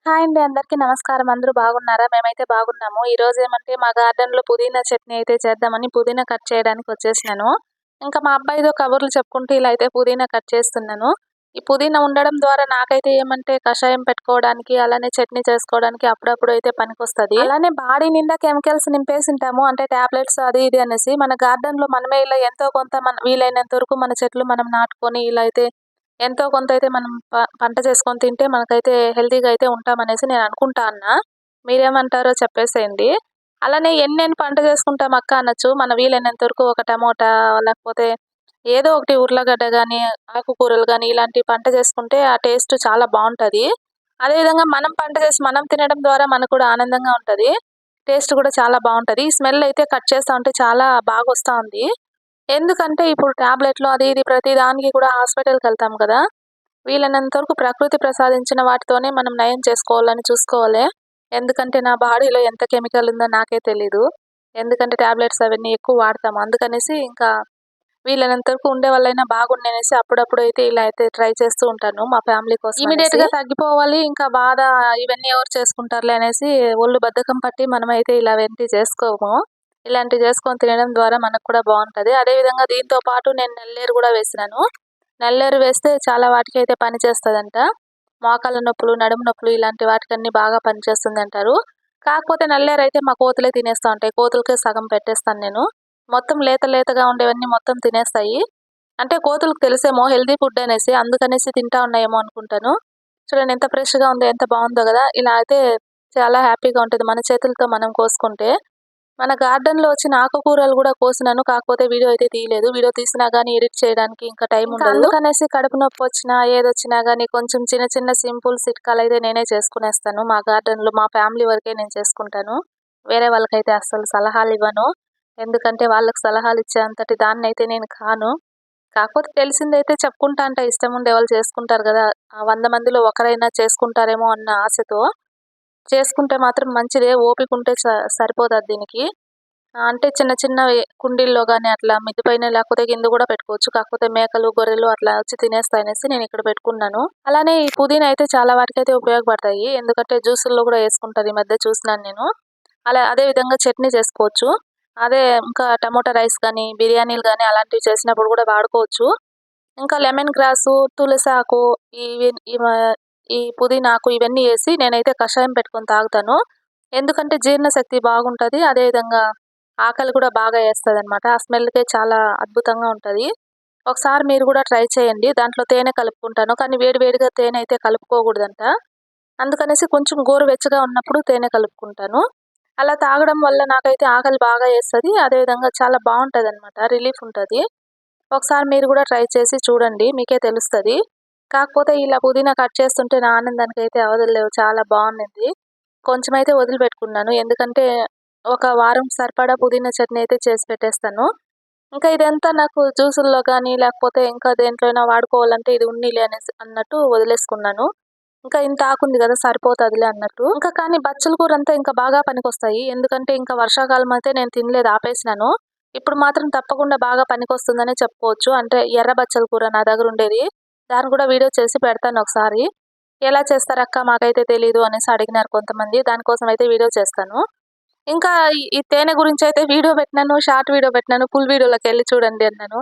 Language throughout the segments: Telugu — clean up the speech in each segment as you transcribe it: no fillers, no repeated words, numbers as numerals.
హాయ్ అండి. అందరికీ నమస్కారం. అందరూ బాగున్నారా? మేమైతే బాగున్నాము. ఈరోజు ఏమంటే మా గార్డెన్‌లో పుదీనా చట్నీ అయితే చేద్దామని పుదీనా కట్ చేయడానికి వచ్చేసినాను. ఇంకా మా అబ్బాయితో కబుర్లు చెప్పుకుంటూ ఇలా అయితే పుదీనా కట్ చేస్తున్నాను. ఈ పుదీనా ఉండడం ద్వారా నాకైతే ఏమంటే కషాయం పెట్టుకోవడానికి, అలానే చట్నీ చేసుకోవడానికి అప్పుడప్పుడు అయితే పనికొస్తది. అలానే బాడీ నిండా కెమికల్స్ నింపేసింటాము. అంటే టాబ్లెట్స్ అది ఇది అనేసి. మన గార్డెన్‌లో మనమే ఇలా ఎంతో కొంత వీలైనంత వరకు మన చెట్లు మనం నాటుకొని ఇలా అయితే ఎంతో కొంత అయితే మనం పంట చేసుకొని తింటే మనకైతే హెల్తీగా అయితే ఉంటామనేసి నేను అనుకుంటా అన్నా. మీరేమంటారో చెప్పేసేయండి. అలానే ఎన్నెన్ని పంట చేసుకుంటాం అక్క అనొచ్చు. మన వీలైనంత వరకు ఒక టమోటా లేకపోతే ఏదో ఒకటి ఉర్లగడ్డ గానీ, ఆకుకూరలు గానీ ఇలాంటి పంట చేసుకుంటే ఆ టేస్ట్ చాలా బావుంటది. అదేవిధంగా మనం పంట చేసి మనం తినడం ద్వారా మనకు కూడా ఆనందంగా ఉంటది. టేస్ట్ కూడా చాలా బావుంటది. ఈ స్మెల్ అయితే కట్ చేస్తా ఉంటే చాలా బాగొస్తా ఉంది. ఎందుకంటే ఇప్పుడు టాబ్లెట్‌లు అది ఇది ప్రతి దానికి కూడా హాస్పిటల్‌కెళ్తాం కదా! వీలైనంత వరకు ప్రకృతి ప్రసాదించిన వాటితోనే మనం నయం చేసుకోవాలని చూసుకోవాలి. ఎందుకంటే నా బాడీలో ఎంత కెమికల్ ఉందో నాకే తెలీదు. ఎందుకంటే టాబ్లెట్స్ అవన్నీ ఎక్కువ వాడతాము. అందుకనేసి ఇంకా వీలైనంత వరకు ఉండేవాళ్ళైనా బాగుండనేసి అప్పుడప్పుడు అయితే ఇలా అయితే ట్రై చేస్తూ ఉంటాను మా ఫ్యామిలీ కోసం ఇమ్మీడియేట్‌గా తగ్గిపోవాలి. ఇంకా బాధ ఇవన్నీ ఎవరు చేసుకుంటారులే అనేసి ఒళ్ళు బద్ధకం పట్టి మనమైతే ఇలా అవన్నీ చేసుకోము. ఇలాంటివి చేసుకొని తినడం ద్వారా మనకు కూడా బావుంటది. అదేవిధంగా దీంతో పాటు నేను నల్లేరు గూడా వేసినాను. నల్లేరు వేస్తే చాలా వాటికైతే పనిచేస్తదంట. మోకాళ్ళ నొప్పులు, నడుము నొప్పులు ఇలాంటి వాటికన్నీ బాగా పనిచేస్తుందంటారు. కాకపోతే నల్లేరైతే మా కోతులే తినేస్తా ఉంటాయి. కోతులకే సగం పెట్టేస్తాను నేను. మొత్తం లేత లేతగా ఉండేవన్నీ మొత్తం తినేస్తాయి. అంటే కోతులకు తెలుసేమో హెల్తీ ఫుడ్ అనేసి, అందుకనేసి తింటా ఉన్నాయేమో అనుకుంటాను. చూడండి ఎంత ఫ్రెష్‌గా ఉందో, ఎంత బావుందో గదా! ఇలా అయితే చాలా హ్యాపీగా ఉంటది. మన చేతులతో మనం కోసుకుంటే. మన గార్డెన్‌లో వచ్చిన ఆకుకూరలు గూడా కోసినాను. కాకపోతే వీడియో అయితే తీయలేదు. వీడియో తీసినా గానీ ఎడిట్ చేయడానికి ఇంకా టైం ఉండదు. అందుకనేసి కడుపు నొప్పొచ్చినా, ఏదొచ్చినా గానీ కొంచెం చిన్న చిన్న సింపుల్ చిట్కాలైతే నేనే చేసుకునేస్తాను. మా గార్డెన్‌లో మా ఫ్యామిలీ వరకే నేను చేసుకుంటాను. వేరే వాళ్ళకైతే అస్సలు సలహాలివ్వను. ఎందుకంటే వాళ్ళకి సలహాలిచ్చే అంతటి దాన్నయితే నేను కాను. కాకపోతే తెలిసిందైతే చెప్పుకుంటాంట. ఇష్టముండే వాళ్ళు చేసుకుంటారు గదా! ఆ 100 మందిలో ఒకరైనా చేసుకుంటారేమో అన్న ఆశతో. చేసుకుంటే మాత్రం మంచిదే. ఓపికుంటే సరిపోతది దీనికి. అంటే చిన్న చిన్నవి కుండీల్లో గాని అట్లా మిద్ది పైన లేకపోతే కింద గూడా పెట్టుకోవచ్చు. కాకపోతే మేకలు, గొర్రెలు అట్లా వచ్చి తినేస్తాయనేసి నేనిక్కడ పెట్టుకున్నాను. అలానే ఈ పుదీనా అయితే చాలా వాటికైతే ఉపయోగపడతాయి. ఎందుకంటే జ్యూసుల్లో గూడా యేసుకుంటారు. ఈ మధ్య చూసినాను నేను. అదే విధంగా చట్నీ చేసుకోవచ్చు. అదే ఇంకా టమోటా రైస్ గానీ, బిర్యానీలు గానీ అలాంటివి చేసినప్పుడు గూడా వాడుకోవచ్చు. ఇంకా లెమన్ గ్రాసు, తులసాకు ఇవి ఇవ ఈ పుదీనాకు ఇవన్నీ యేసి నేనైతే కషాయం పెట్టుకొని తాగుతాను. ఎందుకంటే జీర్ణశక్తి బాగుంటది. అదేవిధంగా ఆకలి కూడా బాగా యేస్తదనమాట. ఆ స్మెల్‌కే చాలా అద్భుతంగా ఉంటది. ఒకసారి మీరు గూడా ట్రై చేయండి. దాంట్లో తేనె కలుపుకుంటాను. కానీ వేడి వేడిగా తేనె అయితే కలుపుకోకూడదంట. అందుకనేసి కొంచెం గోరువెచ్చగా ఉన్నప్పుడు తేనె కలుపుకుంటాను. అలా తాగడం వల్ల నాకైతే ఆకలి బాగా యేస్తది. అదేవిధంగా చాలా బావుంటదనమాట. రిలీఫ్ ఉంటది. ఒకసారి మీరు గూడా ట్రై చేసి చూడండి. మీకే తెలుస్తది. కాకపోతే ఇలా పుదీనా కట్ చేస్తుంటే నా ఆనందానికైతే అవధుల్లేవు. చాలా బావుండింది. కొంచెమైతే వదిలిపెట్టుకున్నాను. ఎందుకంటే ఒక వారం సరిపడా పుదీనా చట్నీ అయితే చేసి పెట్టేస్తాను. ఇంకా ఇదంతా నాకు జ్యూసుల్లో గానీ, లేకపోతే ఇంకా దేంట్లో అయినా వాడుకోవాలంటే ఇది ఉన్నీలే అనేసి అన్నట్టు వదిలేసుకున్నాను. ఇంకా ఇంత ఆకుంది గదా! సరిపోతదిలే అన్నట్టు. ఇంకా కానీ బచ్చల కూరంతా ఇంకా బాగా పనికొస్తాయి. ఎందుకంటే ఇంకా వర్షాకాలం అయితే నేను తినలేదు ఆపేసినాను. ఇప్పుడు మాత్రం తప్పకుండా బాగా పనికొస్తుందనే చెప్పుకోవచ్చు. అంటే ఎర్ర బచ్చల కూర నా దగ్గరుండేది. దాన్ని కూడా వీడియో చేసి పెడతాను ఒకసారి. ఎలా చేస్తారక్క మాకైతే తెలీదు అనేసి అడిగినారు కొంతమంది. దానికోసం అయితే వీడియో చేస్తాను. ఇంకా ఈ తేనె గురించయితే వీడియో పెట్టినాను, షార్ట్ వీడియో పెట్టినాను. ఫుల్ వీడియోలోకెళ్ళి చూడండి అన్నాను.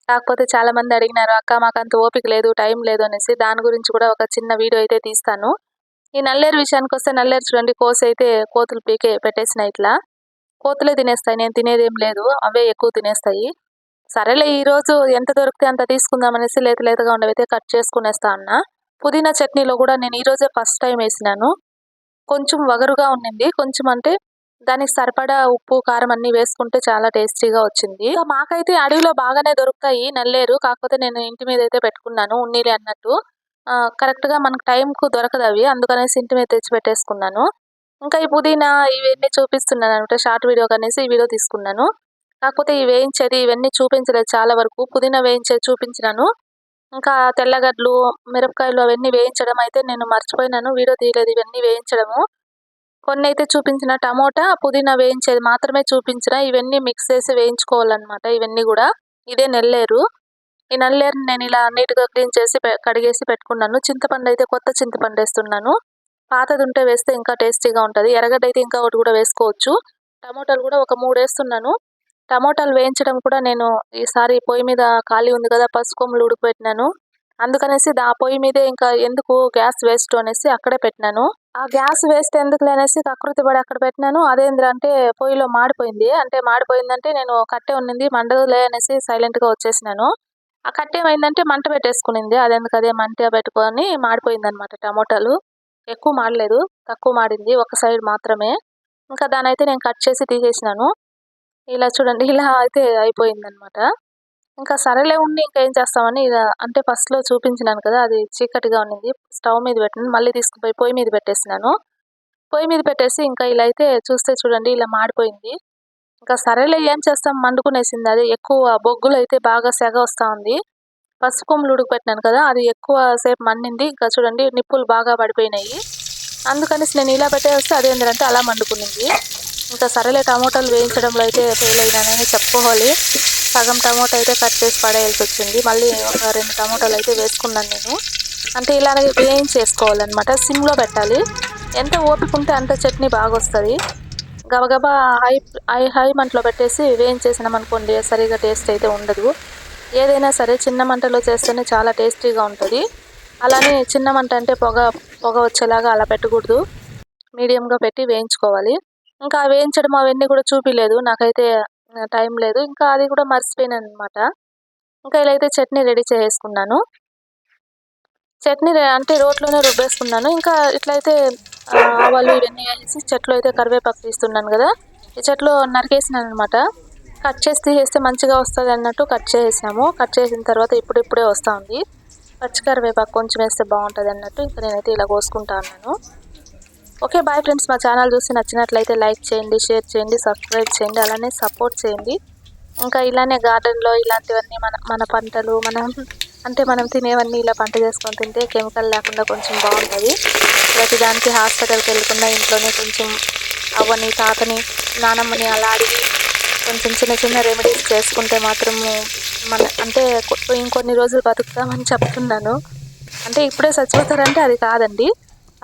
కాకపోతే చాలా మంది అడిగినారు, "అక్క మాకంత ఓపిక లేదు, టైం లేదు" అనేసి. దాని గురించి కూడా ఒక చిన్న వీడియో అయితే తీస్తాను. ఈ నల్లేరు విషయానికొస్తే నల్లేరు చూడండి కోసయితే కోతులు పీకే పెట్టేసినాయి ఇట్లా. కోతులే తినేస్తాయి. నేను తినేదేం లేదు. అవే ఎక్కువ తినేస్తాయి. సరేలే ఈరోజు ఎంత దొరికితే అంత తీసుకుందాం అనేసి లేత లేతగా ఉన్నవైతే కట్ చేసుకునేస్తా అన్నా. పుదీనా చట్నీలో గూడా నేను ఈరోజే ఫస్ట్ టైమ్ ఏసినాను. కొంచెం వగరుగా ఉండింది. కొంచెం అంటే దానికి సరిపడా ఉప్పు, కారం అన్నీ వేసుకుంటే చాలా టేస్టీగా వచ్చింది. ఇంకా మాకైతే అడవిలో బాగానే దొరుకుతాయి నల్లేరు. కాకపోతే నేను ఇంటి మీదైతే పెట్టుకున్నాను ఉన్నీలే అన్నట్టు. కరెక్ట్‌గా మనకు టైంకు దొరకదవి. అందుకనేసి ఇంటి మీద తెచ్చి పెట్టేసుకున్నాను. ఇంకా ఈ పుదీనా ఇవన్నీ చూపిస్తున్నాననమాట. షార్ట్ వీడియోకనేసి ఈ వీడియో తీసుకున్నాను. కాకపోతే ఈ వేయించేది ఇవన్నీ చూపించలేదు చాలా వరకు. పుదీనా వేయించేది చూపించినాను. ఇంకా తెల్లగడ్డలు, మిరపకాయలు అవన్నీ వేయించడం అయితే నేను మర్చిపోయినాను. వీడియో తీయలేదు ఇవన్నీ వేయించడము. కొన్నైతే చూపించిన టమోటా, పుదీనా వేయించేది మాత్రమే చూపించిన. ఇవన్నీ మిక్స్ చేసి వేయించుకోవాలనమాట ఇవన్నీ గూడా. ఇదే నల్లేరు. ఈ నల్లేరుని నేనిలా నీట్‌గా క్లీన్ చేసి కడిగేసి పెట్టుకున్నాను. చింతపండయితే కొత్త చింతపండేస్తున్నాను. పాతది ఉంటే వేస్తే ఇంకా టేస్టీగా ఉంటుంది. ఎర్రగడ్డ అయితే ఇంకా ఒకటి కూడా వేసుకోవచ్చు. టమోటాలు కూడా ఒక 3 వేస్తున్నాను. టమోటాలు వేయించడం కూడా నేను ఈసారి పొయ్యి మీద ఖాళీ ఉంది కదా, పసుకొమ్మలు ఉడకబెట్టినాను. అందుకనేసి ఆ పొయ్యి మీదే ఇంకా ఎందుకు గ్యాస్ వేస్ట్ అనేసి అక్కడే పెట్టినాను. ఆ గ్యాస్ వేస్ట్ ఎందుకులే అనేసి కకృతి పడి అక్కడ పెట్టినాను. అదేంటంటే పొయ్యిలో మాడిపోయింది. అంటే మాడిపోయిందంటే నేను కట్టె ఉన్నింది మండదులే అనేసి సైలెంట్గా వచ్చేసినాను. ఆ కట్టె ఏమైందంటే మంట పెట్టేసుకునింది. అదెందుకు అదే మంట పెట్టుకొని మాడిపోయిందనమాట. టమోటాలు ఎక్కువ మాడలేదు, తక్కువ మాడింది, ఒక సైడ్ మాత్రమే. ఇంకా దానైతే నేను కట్ చేసి తీసేసినాను. ఇలా చూడండి, ఇలా అయితే అయిపోయిందనమాట. ఇంకా సరేలే ఉండి ఇంకా ఏం చేస్తామని అంటే ఫస్ట్లో చూపించినాను కదా, అది చీకటిగా ఉన్నింది. స్టవ్ మీద పెట్టినాను, మళ్ళీ తీసుకుపోయి పొయ్యి మీద పెట్టేసినాను. పొయ్యి మీద పెట్టేసి ఇంకా ఇలా అయితే చూస్తే చూడండి ఇలా మాడిపోయింది. ఇంకా సరేలే ఏం చేస్తాం, మండుకునేసింది. అది ఎక్కువ బొగ్గులు అయితే బాగా సెగ వస్తూ ఉంది. పసుపు కొమ్ములు ఉడకపెట్టినాను కదా, అది ఎక్కువ సేపు మండింది. ఇంకా చూడండి నిప్పులు బాగా పడిపోయినాయి. అందుకనేసి నేను ఇలా పెట్టేస్తే అదేంటంటే అలా మండుకునింది. ఇంకా సరేలే టమోటాలు వేయించడంలో అయితే ఫెయిల్ అయినానని చెప్పుకోవాలి. సగం టమోటా అయితే కట్ చేసి పడేయాల్సి వచ్చింది. మళ్ళీ ఒక 2 టమోటాలు అయితే వేసుకున్నాను నేను. అంటే ఇలాగే వేయించేసుకోవాలన్నమాట, సిమ్లో పెట్టాలి. ఎంత ఓపిక ఉంటే అంత చట్నీ బాగా వస్తుంది. గబగబా హై మంటలో పెట్టేసి వేయించేసినాం అనుకోండి, సరిగా టేస్ట్ అయితే ఉండదు. ఏదైనా సరే చిన్న మంటలో చేస్తేనే చాలా టేస్టీగా ఉంటుంది. అలానే చిన్న మంట అంటే పొగ వచ్చేలాగా అలా పెట్టకూడదు, మీడియంగా పెట్టి వేయించుకోవాలి. ఇంకా వేయించడం అవన్నీ కూడా చూపిలేదు నాకైతే, టైం లేదు. ఇంకా అది కూడా మర్చిపోయాను అనమాట. ఇంకా ఇలా అయితే చట్నీ రెడీ చేసుకున్నాను. చట్నీ అంటే రోట్లోనే రుబ్బేసుకున్నాను. ఇంకా ఇట్లయితే ఆవాలు ఇవన్నీ వేసి చెట్లో అయితే కరివేపాకు తీస్తున్నాను కదా, ఈ చెట్లో నరికేసినాను అనమాట. కట్ చేసి తీసేస్తే మంచిగా వస్తుంది అన్నట్టు కట్ చేసేసాము. కట్ చేసిన తర్వాత ఇప్పుడే వస్తూ ఉంది. పచ్చి కరివేపాకు కొంచెం వేస్తే బాగుంటుంది అన్నట్టు ఇంకా నేనైతే ఇలా కోసుకుంటా ఉన్నాను. ఓకే బాయ్ ఫ్రెండ్స్, మా ఛానల్ చూసి నచ్చినట్లయితే లైక్ చేయండి, షేర్ చేయండి, సబ్స్క్రైబ్ చేయండి, అలానే సపోర్ట్ చేయండి. ఇంకా ఇలానే గార్డెన్లో ఇలాంటివన్నీ మన పంటలు మనం తినేవన్నీ ఇలా పంట చేసుకొని తింటే కెమికల్ లేకుండా కొంచెం బాగుంటుంది. ప్రతిదానికి హాస్పిటల్కి వెళ్ళకుండా ఇంట్లోనే కొంచెం అవ్వని, తాతని, నానమ్మని అలా అడిగి కొంచెం చిన్న రెమెడీస్ చేసుకుంటే మాత్రము అంటే ఇంకొన్ని రోజులు బతుకుతామని చెప్తున్నాను. అంటే ఇప్పుడే చచ్చిపోతారంటే అది కాదండి,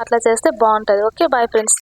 అట్లా చేస్తే బాగుంటుంది. Okay bye friends.